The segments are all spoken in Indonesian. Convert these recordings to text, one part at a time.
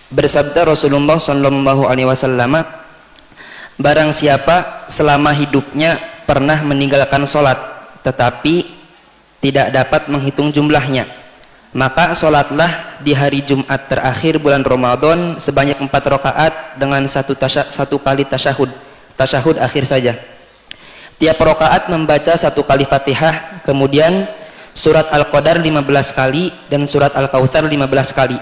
Bersabda Rasulullah sallallahu alaihi wasallam, barang siapa selama hidupnya pernah meninggalkan sholat tetapi tidak dapat menghitung jumlahnya, maka sholatlah di hari Jumat terakhir bulan Ramadan sebanyak 4 rakaat dengan satu kali tasyahud akhir saja. Tiap rakaat membaca 1 kali Fatihah, kemudian surat Al-Qadar 15 kali dan surat Al-Kautsar 15 kali.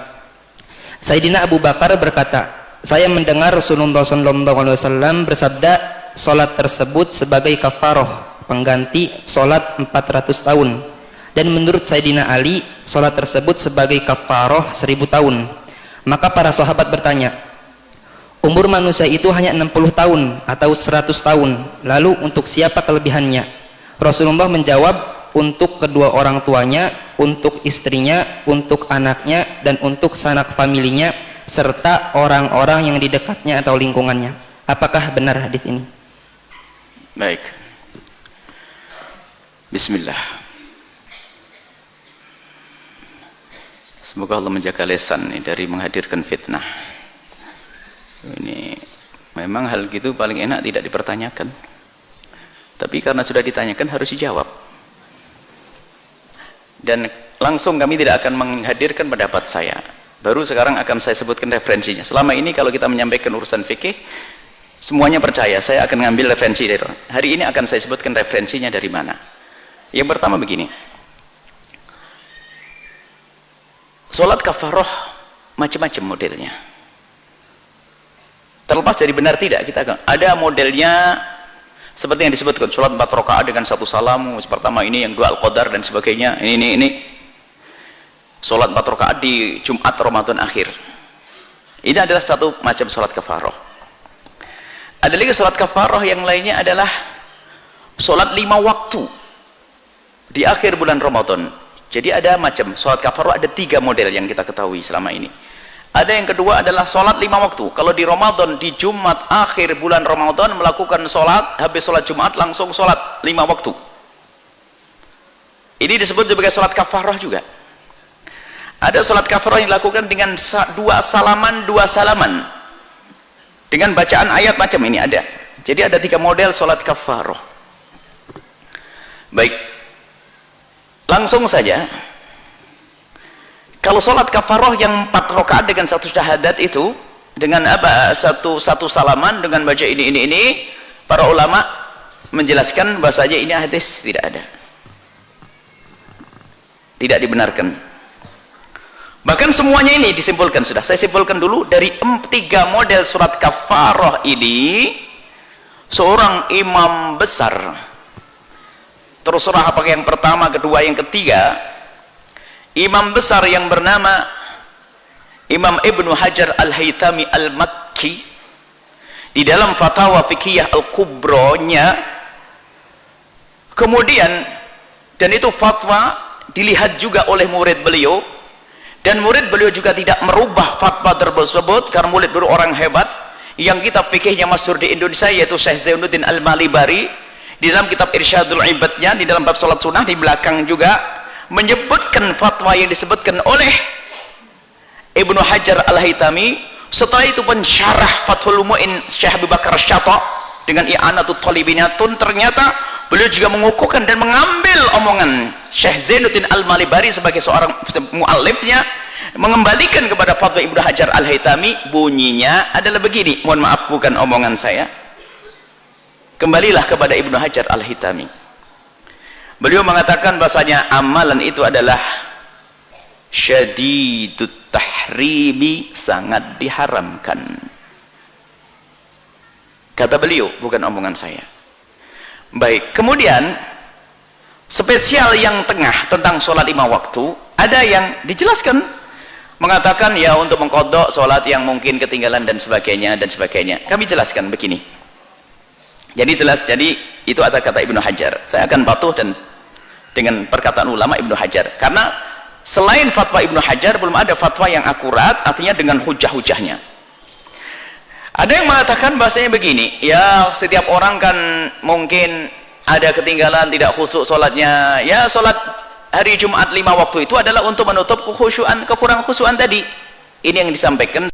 Sayyidina Abu Bakar berkata, saya mendengar Rasulullah SAW bersabda, sholat tersebut sebagai kafaroh, pengganti sholat 400 tahun. Dan menurut Sayyidina Ali, sholat tersebut sebagai kafaroh 1000 tahun. Maka para sahabat bertanya, umur manusia itu hanya 60 tahun atau 100 tahun, lalu untuk siapa kelebihannya? Rasulullah menjawab, untuk kedua orang tuanya, untuk istrinya, untuk anaknya, dan untuk sanak familinya, serta orang-orang yang di dekatnya atau lingkungannya. Apakah benar hadis ini? Baik. Bismillah. Semoga Allah menjaga lisan dari menghadirkan fitnah. Ini memang hal gitu paling enak tidak dipertanyakan. Tapi karena sudah ditanyakan harus dijawab. Dan langsung kami tidak akan menghadirkan pendapat saya. Baru sekarang akan saya sebutkan referensinya. Selama ini kalau kita menyampaikan urusan fikih, semuanya percaya saya akan ngambil referensi dari orang. Hari ini akan saya sebutkan referensinya dari mana. Yang pertama begini, sholat kafaroh macam-macam modelnya. Terlepas dari benar tidak, kita akan ada modelnya seperti yang disebutkan, sholat 4 rakaat dengan 1 salamu pertama, ini yang 2 Al-Qadar dan sebagainya, ini sholat 4 rakaat di Jumat Ramadan akhir. Ini adalah satu macam sholat kafaroh. Ada lagi sholat kafaroh yang lainnya adalah sholat 5 waktu di akhir bulan Ramadan. Jadi ada macam sholat kafaroh, ada 3 model yang kita ketahui selama ini. Ada yang kedua adalah sholat 5 waktu. Kalau di Ramadan, di Jumat akhir bulan Ramadan melakukan sholat, habis sholat Jumat langsung sholat 5 waktu. Ini disebut sebagai sholat kafaroh juga. Ada sholat kafaroh yang dilakukan dengan 2 salaman dengan bacaan ayat macam ini ada. Jadi ada 3 model sholat kafaroh. Baik, langsung saja. Kalau sholat kafaroh yang 4 rakaat dengan 1 syahadat itu, dengan apa, satu salaman dengan baca ini, para ulama menjelaskan bahasanya ini hadis tidak ada, tidak dibenarkan. Bahkan semuanya ini disimpulkan sudah. Saya simpulkan dulu dari 3 model surat kafaroh ini, seorang imam besar, terserah apakah yang pertama, kedua, yang ketiga, imam besar yang bernama Imam Ibnu Hajar Al-Haytami Al-Makki, di dalam fatwa fikih Al-Kubronya, kemudian, dan itu fatwa dilihat juga oleh murid beliau, dan murid beliau juga tidak merubah fatwa tersebut, karena murid beliau orang hebat yang kitab fikihnya masyhur di Indonesia, yaitu Syekh Zainuddin Al-Malibari. Di dalam kitab Irsyadul Ibadnya, di dalam bab salat sunnah, di belakang juga menyebutkan fatwa yang disebutkan oleh Ibnu Hajar Al-Haytami. Setelah itu pensyarah Fathul Mu'in Syekh Abu Bakar Syata dengan I'anatul Talibinatun, ternyata beliau juga mengukuhkan dan mengambil omongan Syekh Zainuddin Al-Malibari sebagai seorang muallifnya, mengembalikan kepada fatwa Ibnu Hajar Al-Haytami. Bunyinya adalah begini, mohon maaf bukan omongan saya, kembalilah kepada Ibnu Hajar Al-Haytami. Beliau mengatakan bahasanya amalan itu adalah syadidut tahrimi, sangat diharamkan. Kata beliau, bukan omongan saya. Baik, kemudian spesial yang tengah tentang sholat 5 waktu, ada yang dijelaskan mengatakan ya untuk mengkodok sholat yang mungkin ketinggalan dan sebagainya. Kami jelaskan begini. Jadi jelas, jadi itu ada kata Ibnu Hajar. Saya akan patuh dan dengan perkataan ulama Ibnu Hajar, karena selain fatwa Ibnu Hajar belum ada fatwa yang akurat, artinya dengan hujah-hujahnya. Ada yang mengatakan bahasanya begini, ya setiap orang kan mungkin ada ketinggalan, tidak khusyuk sholatnya, ya sholat hari Jumat 5 waktu itu adalah untuk menutup kekhusyuan, kekurang khusyuan tadi. Ini yang disampaikan